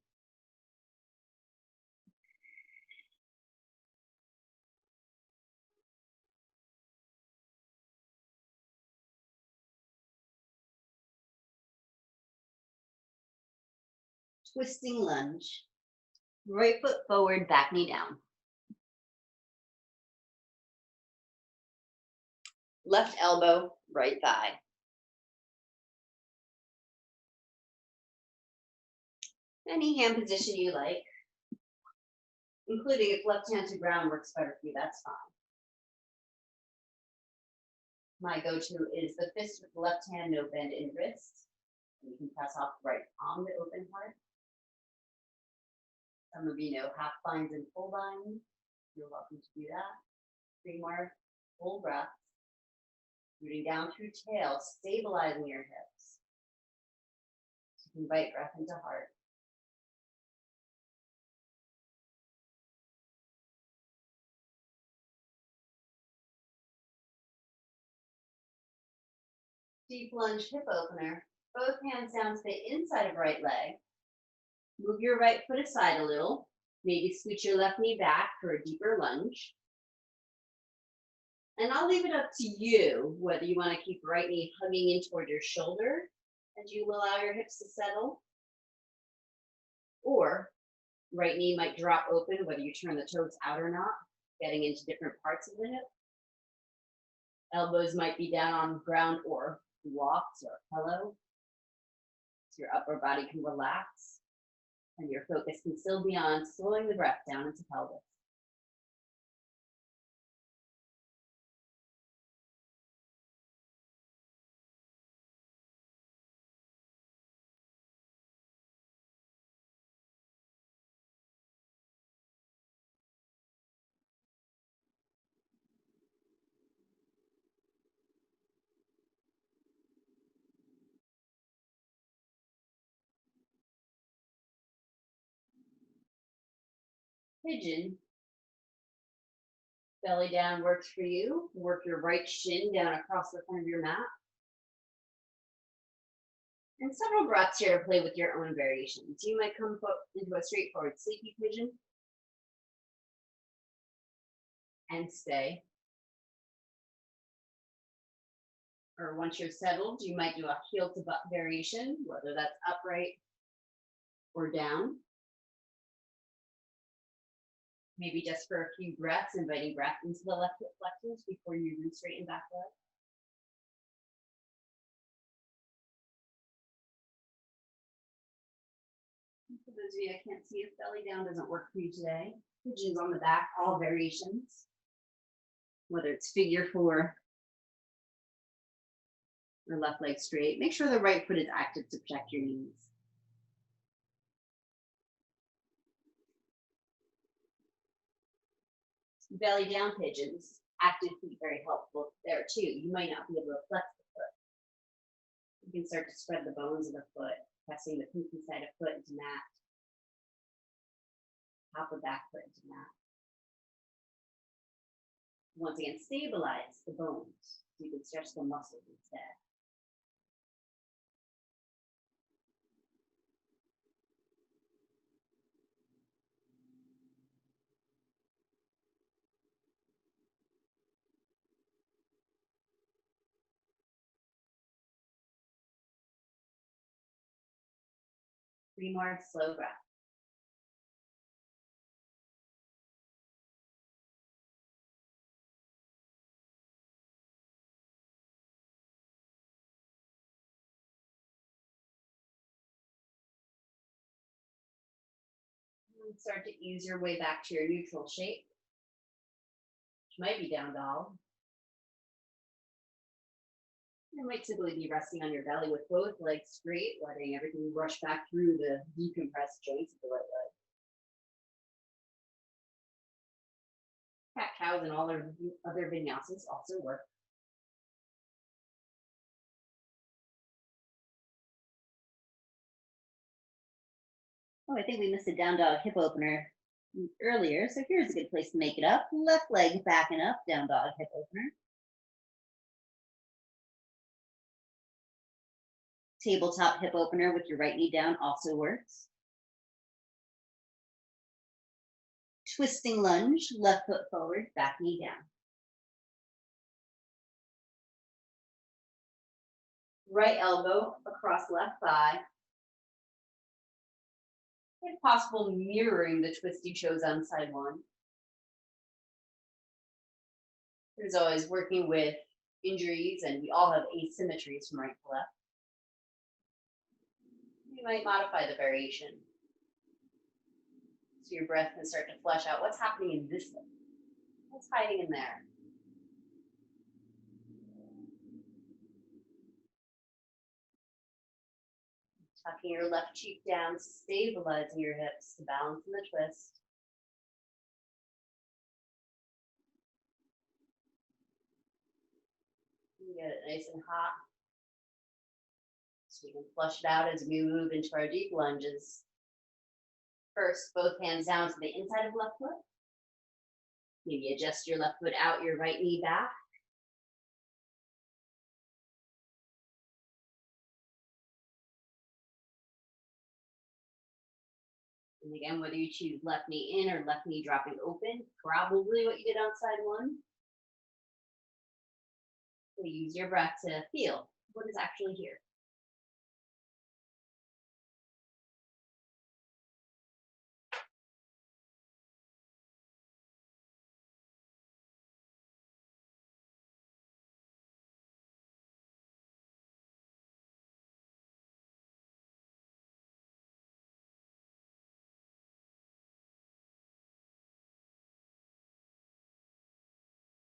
Twisting lunge. Right foot forward, back knee down. Left elbow, right thigh. Any hand position you like, including if left hand to ground works better for you, that's fine. My go-to is the fist with the left hand, no bend in wrist. You can press off the right palm to open heart. Some of you know half binds and full binds. You're welcome to do that. 3 more full breaths. Rooting down through tail, stabilizing your hips. So you can invite breath into heart. Deep lunge hip opener. Both hands down to the inside of right leg. Move your right foot aside a little. Maybe scoot your left knee back for a deeper lunge. And I'll leave it up to you whether you want to keep right knee hugging in toward your shoulder as you allow your hips to settle. Or right knee might drop open whether you turn the toes out or not, getting into different parts of the hip. Elbows might be down on the ground or blocks or pillow. So your upper body can relax and your focus can still be on slowing the breath down into pelvis. Pigeon. Belly down works for you. Work your right shin down across the front of your mat. And several breaths here to play with your own variations. You might come into a straightforward sleepy pigeon and stay. Or once you're settled, you might do a heel to butt variation, whether that's upright or down. Maybe just for a few breaths, inviting breath into the left hip flexors before you re-straighten back leg. For those of you that can't see, if belly down doesn't work for you today, pigeons on the back, all variations, whether it's figure four or left leg straight. Make sure the right foot is active to protect your knees. Belly down pigeons, active feet very helpful there too. You might not be able to flex the foot. You can start to spread the bones of the foot, pressing the pinky side of foot into mat, top of back foot into mat. Once again, stabilize the bones so you can stretch the muscles instead. Three more slow breaths. And start to ease your way back to your neutral shape, which might be down dog. You might simply be resting on your belly with both legs straight, letting everything rush back through the decompressed joints of the right leg. Cat cows and all other vinyasas also work. Oh, I think we missed a down dog hip opener earlier, so here's a good place to make it up. Left leg backing up, down dog hip opener. Tabletop hip opener with your right knee down also works. Twisting lunge, left foot forward, back knee down. Right elbow across left thigh. If possible, mirroring the twist you chose on side one. There's always working with injuries, and we all have asymmetries from right to left. You might modify the variation. So your breath can start to flesh out what's happening in this leg. What's hiding in there? Tucking your left cheek down, stabilizing your hips to balance in the twist. You get it nice and hot. So we can flush it out as we move into our deep lunges. First, both hands down to the inside of left foot. Maybe adjust your left foot out, your right knee back. And again, whether you choose left knee in or left knee dropping open, probably what you did on side one. So use your breath to feel what is actually here.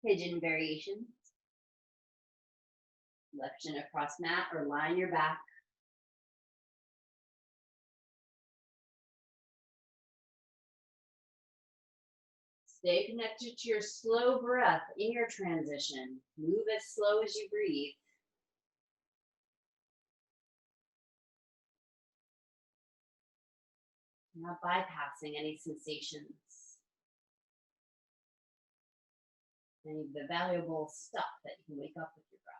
Pigeon variations. Left shin across mat or lie on your back. Stay connected to your slow breath in your transition. Move as slow as you breathe. Not bypassing any sensations, any of the valuable stuff that you can wake up with your breath.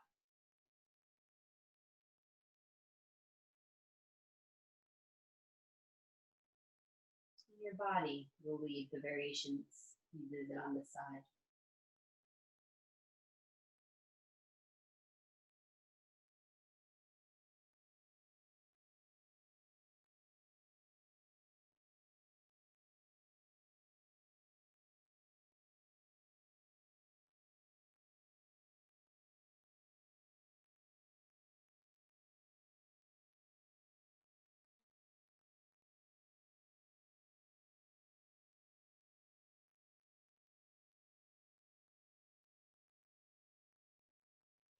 Your body will lead the variations you did on this side.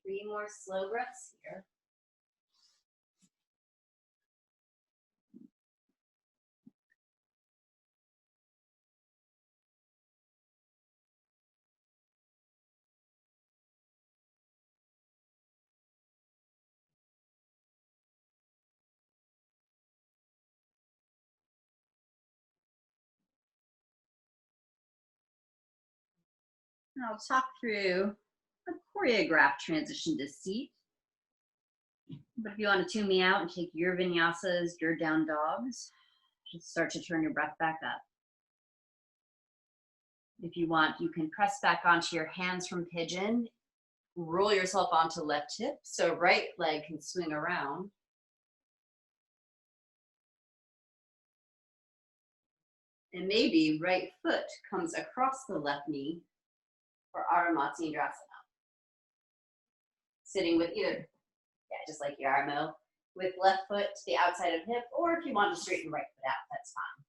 3 more slow breaths here. I'll talk through a choreographed transition to seat. But if you want to tune me out and take your vinyasas, your down dogs, just start to turn your breath back up. If you want, you can press back onto your hands from pigeon, roll yourself onto left hip, so right leg can swing around. And maybe right foot comes across the left knee for Ardha Matsyendrasana. Sitting with either, just like Yarmo, with left foot to the outside of hip, or if you want to straighten right foot out, that's fine.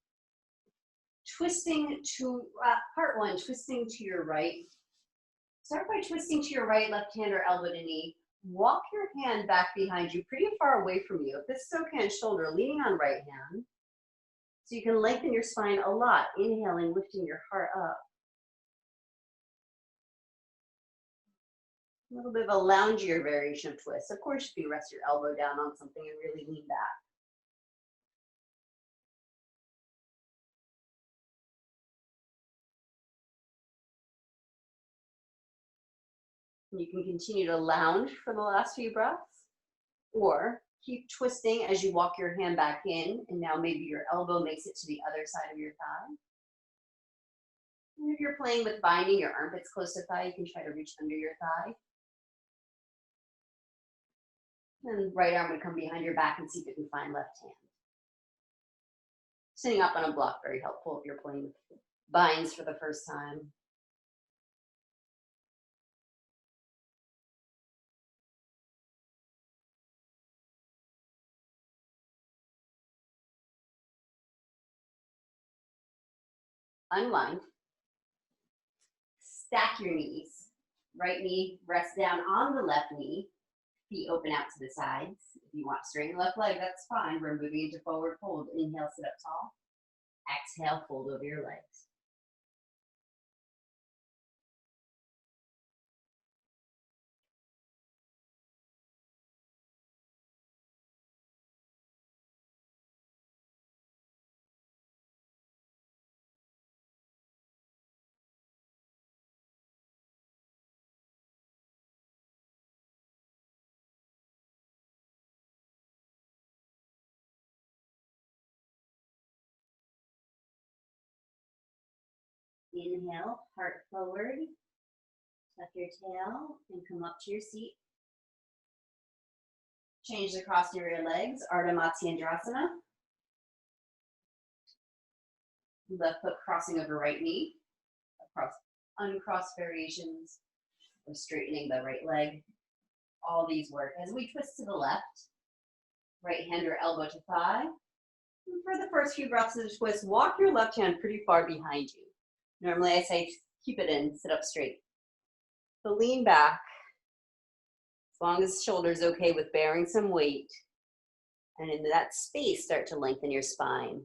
Twisting to, part 1, twisting to your right. Start by twisting to your right, left hand or elbow to knee. Walk your hand back behind you, pretty far away from you. If this is okay on shoulder, leaning on right hand. So you can lengthen your spine a lot. Inhaling, lifting your heart up. A little bit of a loungier variation of twist. Of course, you can rest your elbow down on something and really lean back. You can continue to lounge for the last few breaths, or keep twisting as you walk your hand back in, and now maybe your elbow makes it to the other side of your thigh. And if you're playing with binding your armpits close to thigh, you can try to reach under your thigh. And right arm would come behind your back and see if you can find left hand. Sitting up on a block, very helpful if you're playing with binds for the first time. Unwind. Stack your knees. Right knee rests down on the left knee. Feet open out to the sides. If you want to straighten the left leg, that's fine. We're moving into forward fold. Inhale, sit up tall. Exhale, fold over your legs. Inhale, heart forward. Tuck your tail and come up to your seat. Change the cross of your legs, Ardha Matsyendrasana. Left foot crossing over right knee. Across uncrossed variations. Or straightening the right leg. All these work. As we twist to the left, right hand or elbow to thigh. And for the first few breaths of the twist, walk your left hand pretty far behind you. Normally I say keep it in, sit up straight. So lean back, as long as the shoulder's okay with bearing some weight. And in that space, start to lengthen your spine.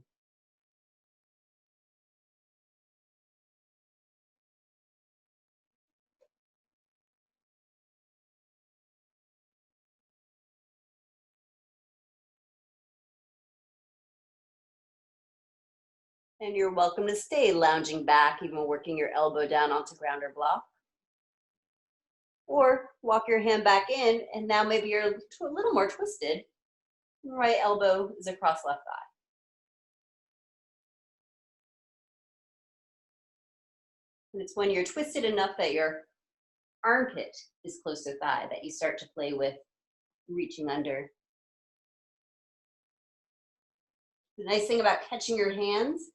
And you're welcome to stay lounging back, even working your elbow down onto ground or block. Or walk your hand back in, and now maybe you're a little more twisted. Right elbow is across left thigh. And it's when you're twisted enough that your armpit is close to thigh that you start to play with reaching under. The nice thing about catching your hands,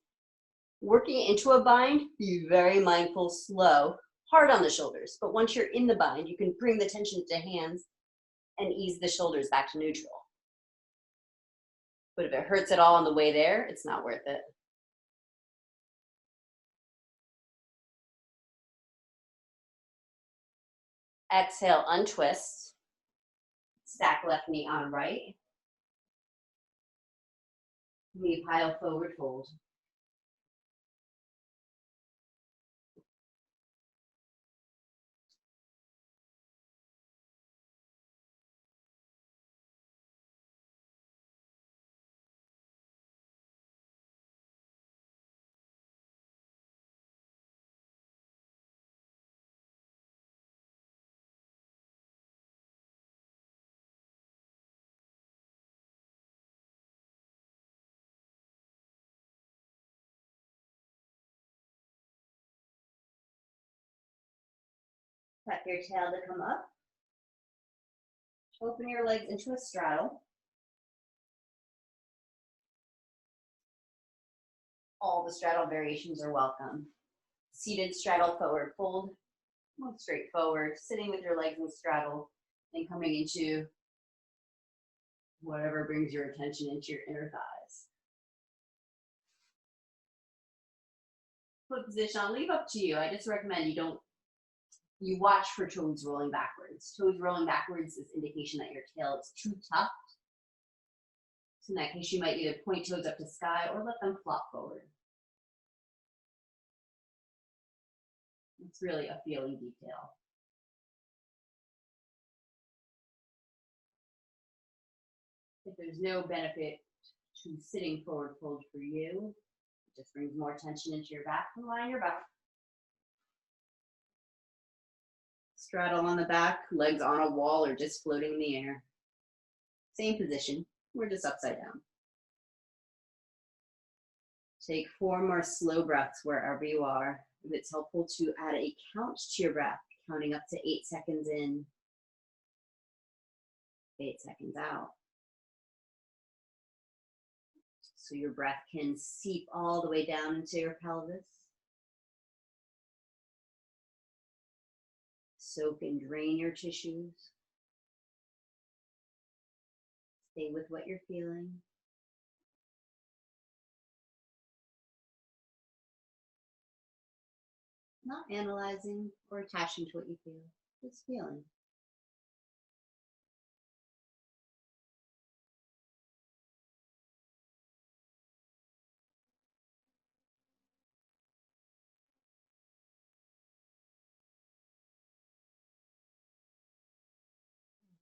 working into a bind, be very mindful, slow, hard on the shoulders. But once you're in the bind, you can bring the tension to hands and ease the shoulders back to neutral. But if it hurts at all on the way there, it's not worth it. Exhale, untwist. Stack left knee on right. Knee pile forward, fold. Tuck your tail to come up. Open your legs into a straddle. All the straddle variations are welcome. Seated straddle forward fold. Move straight forward, sitting with your legs in straddle and coming into whatever brings your attention into your inner thighs. Foot position, I'll leave up to you. I just recommend you watch for toes rolling backwards. Toes rolling backwards is indication that your tail is too tough. So in that case, you might either point toes up to sky or let them flop forward. It's really a feeling detail. If there's no benefit to sitting forward fold for you, it just brings more tension into your back and line your back. Straddle on the back, legs on a wall or just floating in the air. Same position, we're just upside down. Take 4 more slow breaths wherever you are. If it's helpful to add a count to your breath, counting up to 8 seconds in, 8 seconds out. So your breath can seep all the way down into your pelvis. Soak and drain your tissues. Stay with what you're feeling. Not analyzing or attaching to what you feel, just feeling.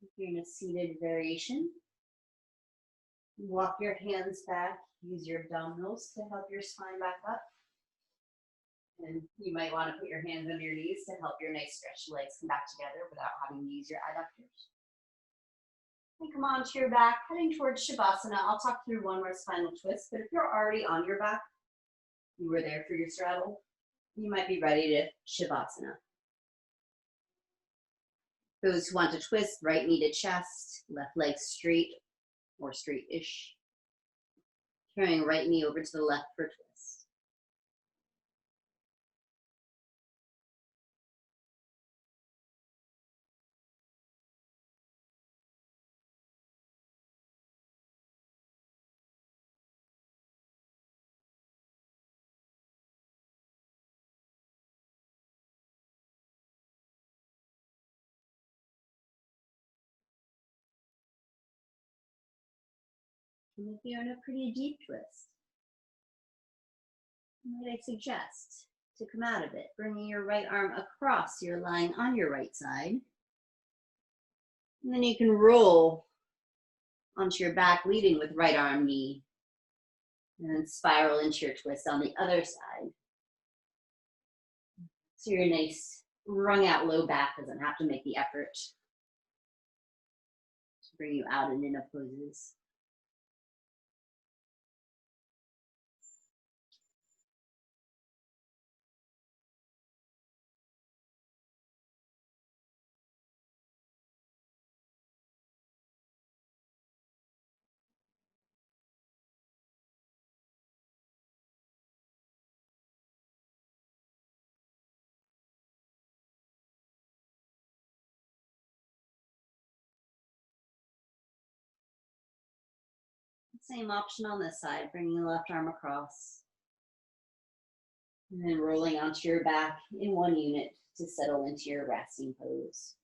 If you're in a seated variation, walk your hands back, use your abdominals to help your spine back up. And you might want to put your hands under your knees to help your nice stretched legs come back together without having to use your adductors. And come onto your back, heading towards Shavasana. I'll talk through one more spinal twist, but if you're already on your back, you were there for your straddle, you might be ready to Shavasana. Those who want to twist, right knee to chest, left leg straight or straight-ish. Carrying right knee over to the left for twist. And if you're in a pretty deep twist, might I suggest to come out of it, bringing your right arm across. You're lying on your right side. And then you can roll onto your back, leading with right arm, knee, and then spiral into your twist on the other side. So your nice wrung out low back doesn't have to make the effort to bring you out and into poses. Same option on this side, bringing the left arm across. And then rolling onto your back in one unit to settle into your resting pose.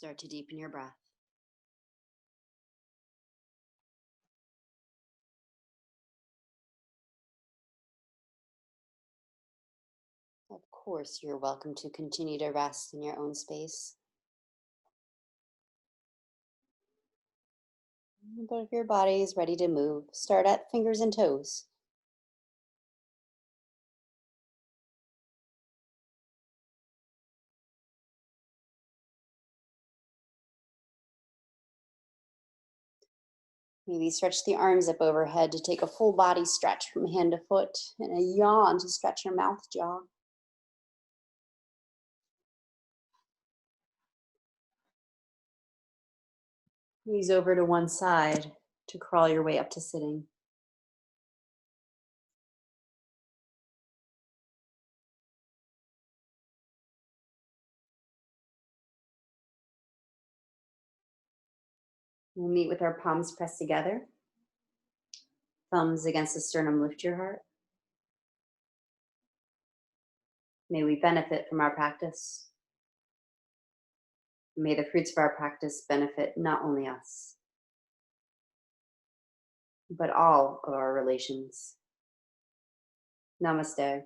Start to deepen your breath. Of course, you're welcome to continue to rest in your own space. But if your body is ready to move, start at fingers and toes. Maybe stretch the arms up overhead to take a full body stretch from hand to foot, and a yawn to stretch your mouth jaw. Knees over to one side to crawl your way up to sitting. We'll meet with our palms pressed together. Thumbs against the sternum, lift your heart. May we benefit from our practice. May the fruits of our practice benefit not only us, but all of our relations. Namaste.